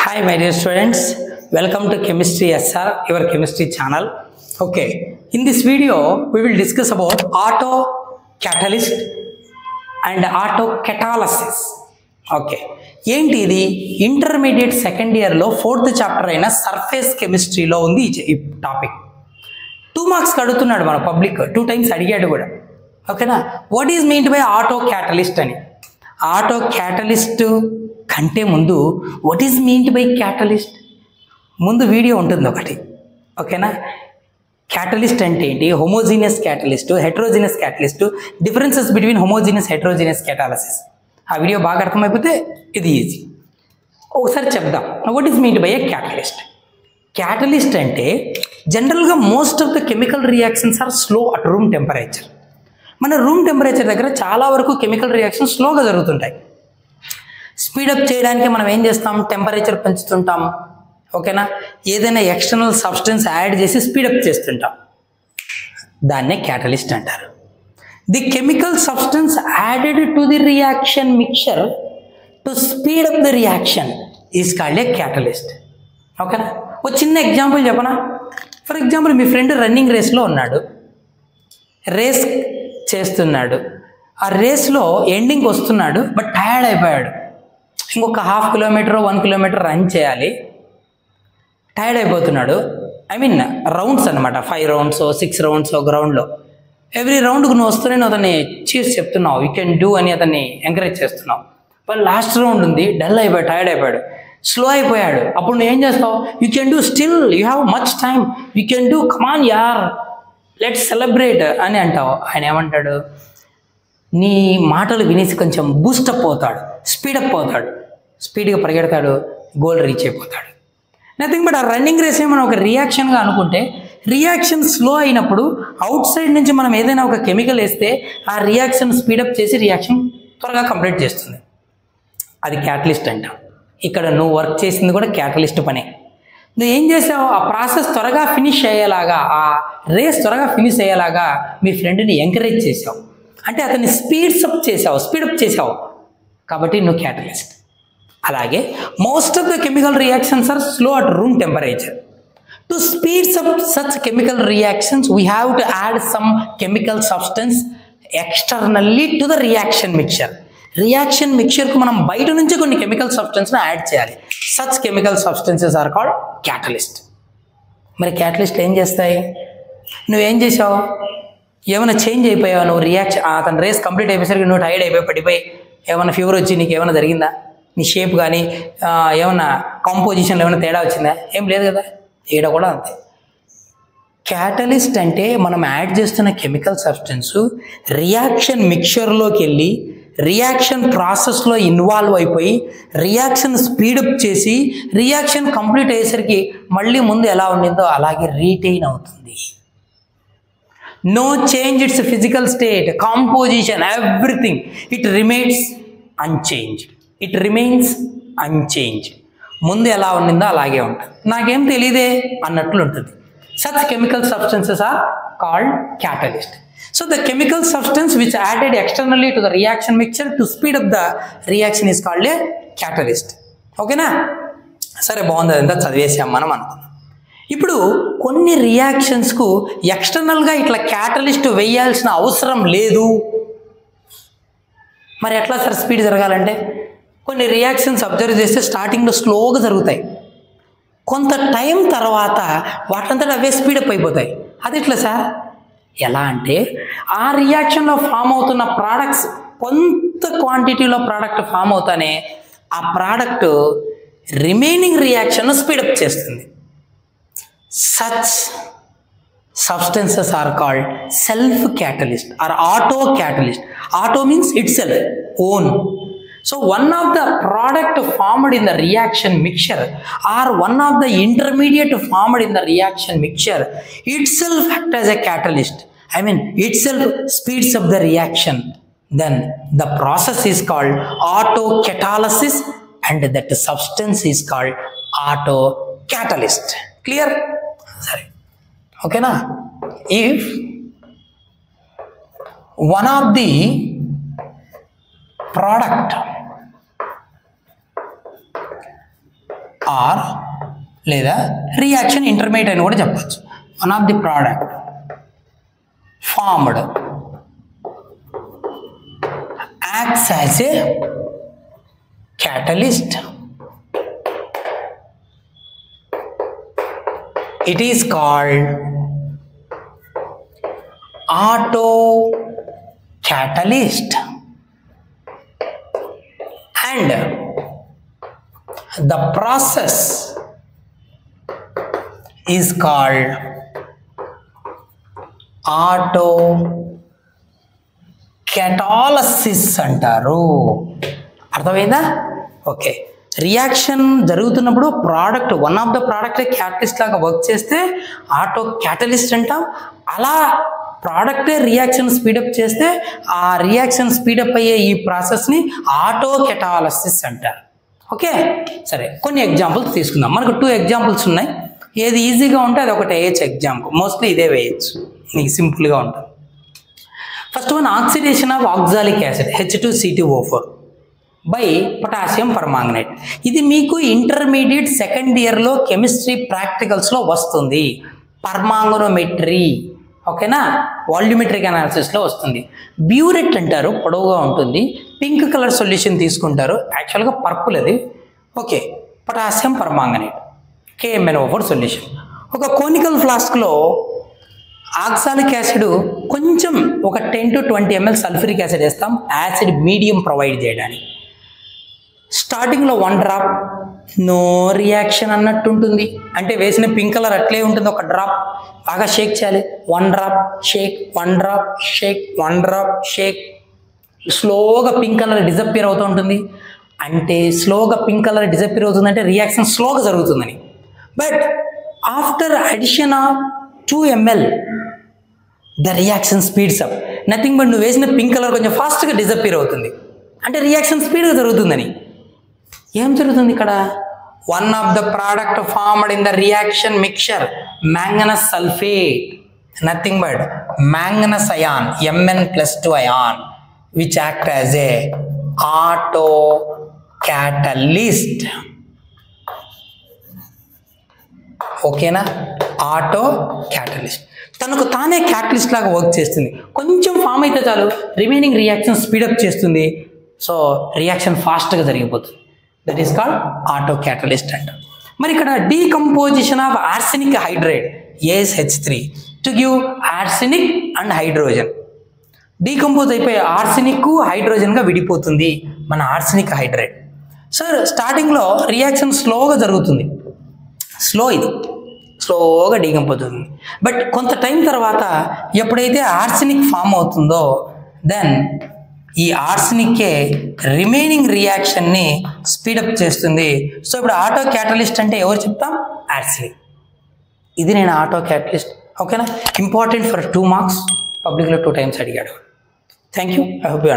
Hi my dear students, welcome to Chemistry SR, your chemistry channel. Okay, in this video we will discuss about autocatalyst and autocatalysis. Okay, ఏంటి ఇది intermediate second ఇయర్లో 4th chapter అయిన surface కెమిస్ట్రీలో ఉంది ఈ topic. 2 marks అడుగుతున్నాడు మన public, 2 times అడిగాడు కూడా. ఓకేనా, what is meant by autocatalyst అని. ఆటోక్యాటలిస్ట్ కంటే ముందు what is meant by catalyst ముందు వీడియో ఉంటుంది ఒకటి. ఓకేనా, క్యాటలిస్ట్ అంటే ఏంటి, homogeneous catalyst, heterogeneous catalyst, differences between homogeneous heterogeneous catalysis. ఆ వీడియో బాగా అర్థమైపోతే ఇది ఈజీ. ఒకసారి చెప్దాం, what is meant by a catalyst. Catalyst అంటే జనరల్గా most of the chemical reactions are slow at room temperature. మన రూమ్ టెంపరేచర్ దగ్గర చాలా వరకు కెమికల్ రియాక్షన్స్ స్లోగా జరుగుతుంటాయి. స్పీడప్ చేయడానికి మనం ఏం చేస్తాం, టెంపరేచర్ పెంచుతుంటాం. ఓకేనా, ఏదైనా ఎక్స్టర్నల్ సబ్స్టెన్స్ యాడ్ చేసి స్పీడప్ చేస్తుంటాం, దాన్నే క్యాటలిస్ట్ అంటారు. The chemical substance added to the reaction mixture to speed up the reaction is called a catalyst. ఓకేనా, ఒక చిన్న ఎగ్జాంపుల్ చెప్పనా. ఫర్ ఎగ్జాంపుల్, మీ ఫ్రెండ్ రన్నింగ్ రేస్లో ఉన్నాడు, రేస్ చేస్తున్నాడు. ఆ రేస్లో ఎండింగ్కి వస్తున్నాడు, బట్ టయర్డ్ అయిపోయాడు. ఇంకొక 1/2 కిలోమీటర్ 1 కిలోమీటర్ రన్ చేయాలి, టైర్డ్ అయిపోతున్నాడు. ఐ మీన్ రౌండ్స్ అనమాట, 5 rounds 6 rounds గ్రౌండ్లో. ఎవ్రీ రౌండ్కు నువ్వు వస్తూనే నువ్వు అతన్ని చీర్స్ చెప్తున్నావు, యూ కెన్ డూ అని అతన్ని ఎంకరేజ్ చేస్తున్నావు. బట్ లాస్ట్ రౌండ్ ఉంది, డల్ అయిపోయాడు, టైర్డ్ అయిపోయాడు, స్లో అయిపోయాడు. అప్పుడు నువ్వు ఏం చేస్తావు, you can do, still you have much time, you can do, come on యార్, లెట్స్ సెలబ్రేట్ అని అంటావు. ఆయన ఏమంటాడు, నీ మాటలు వినేసి కొంచెం బూస్టప్ అవుతాడు, స్పీడప్ అవుతాడు, స్పీడ్గా పరిగెడతాడు, గోల్ రీచ్ అయిపోతాడు. నథింగ్ బట్ ఆ రన్నింగ్ రేస్ మనం ఒక రియాక్షన్గా అనుకుంటే, రియాక్షన్ స్లో అయినప్పుడు అవుట్ సైడ్ నుంచి మనం ఏదైనా ఒక కెమికల్ వేస్తే ఆ రియాక్షన్ స్పీడప్ చేసి రియాక్షన్ త్వరగా కంప్లీట్ చేస్తుంది. అది క్యాటలిస్ట్ అంటాం. ఇక్కడ నువ్వు వర్క్ చేసింది కూడా క్యాటలిస్ట్ పనే. నువ్వు ఏం చేసావు, ఆ ప్రాసెస్ త్వరగా ఫినిష్ అయ్యేలాగా, ఆ రేస్ త్వరగా ఫినిష్ అయ్యేలాగా మీ ఫ్రెండ్ని ఎంకరేజ్ చేసావు, అంటే అతన్ని స్పీడప్ చేసావు, కాబట్టి నువ్వు క్యాటలిస్ట్. అలాగే most of the chemical reactions are slow at room temperature. To speeds up such chemical reactions we have to add some chemical substance externally to the reaction mixture. Reaction మిక్చర్కు మనం బయట నుంచి కొన్ని chemical సబ్స్టెన్స్ని add చేయాలి. Such chemical substances are called catalyst. మరి క్యాటలిస్ట్లు ఏం చేస్తాయి, నువ్వేం చేసావు, ఏమైనా చేంజ్ అయిపోయావు, నువ్వు అతను రేస్ కంప్లీట్ అయిపోయేసరికి నువ్వు టైర్డ్ అయిపోయి పడిపోయి ఏమైనా ఫీవర్ వచ్చి నీకు ఏమైనా జరిగిందా, నీ షేప్ కానీ ఏమన్నా కాంపోజిషన్లో ఏమైనా తేడా వచ్చిందా, ఏం లేదు కదా. ఈడ కూడా అంతే. క్యాటలిస్ట్ అంటే మనం యాడ్ చేస్తున్న కెమికల్ సబ్స్టెన్స్ రియాక్షన్ మిక్చర్లోకి వెళ్ళి రియాక్షన్ ప్రాసెస్లో ఇన్వాల్వ్ అయిపోయి రియాక్షన్ స్పీడప్ చేసి రియాక్షన్ కంప్లీట్ అయ్యేసరికి మళ్ళీ ముందు ఎలా ఉండిందో అలాగే రీటైన్ అవుతుంది. No change its physical state, composition, everything, it remains unchanged. ముందు ఎలా ఉండిందో అలాగే ఉంటుంది, నాకేం తెలియదే అన్నట్లు ఉంటుంది. Such chemical substances are called catalyst. So the chemical substance which added externally to the reaction mixture to speed up the reaction is called a catalyst. ఓకేనా, సరే బాగుంది, అదంతా చదివేసాం మనం అనుకున్నాం. ఇప్పుడు కొన్ని రియాక్షన్స్కు ఎక్స్టర్నల్గా ఇట్లా క్యాటలిస్ట్ వేయాల్సిన అవసరం లేదు. మరి ఎట్లా సార్ స్పీడ్ జరగాలంటే, కొన్ని రియాక్షన్స్ అబ్జర్వ్ చేస్తే స్టార్టింగ్లో స్లోగా జరుగుతాయి, కొంత టైం తర్వాత వాటంతటా అవే స్పీడప్ అయిపోతాయి. అది ఎట్లా సార్, ఎలా అంటే ఆ రియాక్షన్లో ఫామ్ అవుతున్న ప్రోడక్ట్స్ కొంత క్వాంటిటీలో ప్రోడక్ట్ ఫామ్ అవుతానే ఆ ప్రోడక్ట్ రిమైనింగ్ రియాక్షన్ స్పీడప్ చేస్తుంది. Such substances are called self catalyst or auto catalyst. Auto means itself, own. So one of the product formed in the reaction mixture or one of the intermediate formed in the reaction mixture itself act as a catalyst. I mean itself speeds up the reaction. Then the process is called autocatalysis and that substance is called autocatalyst. Clear? Sorry. Okay na? If one of the product or లేదా reaction intermediate అని కూడా చెప్పచ్చు. One of the product formed acts as a catalyst. It is called autocatalyst, and the process is called autocatalysis అంటారు. అర్థమైందా? Okay, reaction జరుగుతున్నప్పుడు product one of the product catalyst లాగా work చేస్తే auto catalyst అంటాం. అలా ప్రోడక్టే రియాక్షన్ స్పీడప్ చేస్తే ఆ reaction speedup అయ్యే ఈ ప్రాసెస్ని ఆటో కెటాలసిస్ అంటారు. ఓకే, సరే కొన్ని ఎగ్జాంపుల్స్ తీసుకుందాం. మనకు 2 ఎగ్జాంపుల్స్ ఉన్నాయి. ఏది ఈజీగా ఉంటే అది ఒకటి వేయచ్చు ఎగ్జాంపుల్, మోస్ట్లీ ఇదే వేయచ్చు, నీకు సింపుల్గా ఉంటుంది. First one, oxidation of oxalic acid H2C2O4 by potassium permanganate. ఇది మీకు ఇంటర్మీడియట్ సెకండ్ ఇయర్లో కెమిస్ట్రీ ప్రాక్టికల్స్లో వస్తుంది. పర్మాంగనోమెట్రీ, ఓకేనా, వాల్యూమెట్రిక్ అనాలిసిస్లో వస్తుంది. బ్యూరెట్ అంటారు, పొడవుగా ఉంటుంది, పింక్ కలర్ సొల్యూషన్ తీసుకుంటారు, యాక్చువల్గా పర్పుల్ అది. Okay, potassium permanganate KMnO4 solution. ఒక కోనికల్ ఫ్లాస్క్లో ఆక్సాలిక్ యాసిడ్ కొంచెం ఒక 10 to 20 ml సల్ఫ్యూరిక్ యాసిడ్ వేస్తాం, యాసిడ్ మీడియం ప్రొవైడ్ చేయడానికి. స్టార్టింగ్లో 1 డ్రాప్, నో రియాక్షన్ అన్నట్టు ఉంటుంది, అంటే వేసిన పింక్ కలర్ అట్లే ఉంటుంది. ఒక డ్రాప్ బాగా షేక్ చేయాలి, 1 drop shake, 1 drop shake, 1 drop shake. స్లోగా పింక్ కలర్ డిజపియర్ అవుతూ ఉంటుంది. అంటే స్లోగా పింక్ కలర్ డిజపియర్ అవుతుందంటే రియాక్షన్ స్లోగా జరుగుతుందని. But after addition of 2 ml the reaction speeds up. Nothing but నువ్వు వేసిన పింక్ కలర్ కొంచెం ఫాస్ట్గా డిజపియర్ అవుతుంది, అంటే రియాక్షన్ స్పీడ్గా జరుగుతుందని. ఏం జరుగుతుంది ఇక్కడ? One of the product formed in the reaction mixture manganous sulphate, nothing but manganous ion Mn+2 ion which act as a auto catalyst. ఓకేనా, ఆటో క్యాటలిస్ట్ తనకు తానే క్యాటలిస్ట్ లాగా వర్క్ చేస్తుంది. కొంచెం ఫామ్ అయితే చాలు రిమైనింగ్ రియాక్షన్ స్పీడప్ చేస్తుంది. So reaction ఫాస్ట్గా జరిగిపోతుంది. That is called auto catalyst అంట. మరి ఇక్కడ decomposition of arsenic hydrate AsH3 to give arsenic and hydrogen. Decompose అయిపోయి ఆర్సెనిక్ హైడ్రోజన్గా విడిపోతుంది మన ఆర్సెనిక్ హైడ్రేట్. సార్ స్టార్టింగ్లో రియాక్షన్ స్లోగా జరుగుతుంది, ఇది స్లోగా డీకంపోజ్ అవుతుంది. బట్ కొంత టైం తర్వాత ఎప్పుడైతే ఆర్సెనిక్ ఫామ్ అవుతుందో దెన్ ఈ ఆర్సెనిక్కే రిమైనింగ్ రియాక్షన్ని స్పీడప్ చేస్తుంది. సో ఇప్పుడు ఆటో క్యాటలిస్ట్ అంటే ఎవరు చెప్తాం? ఆర్సెనిక్. ఇది నేను ఆటో క్యాటలిస్ట్. ఓకేనా, ఇంపార్టెంట్ ఫర్ 2 మార్క్స్, పబ్లిక్లో 2 times అడిగాడు. Thank you, I hope you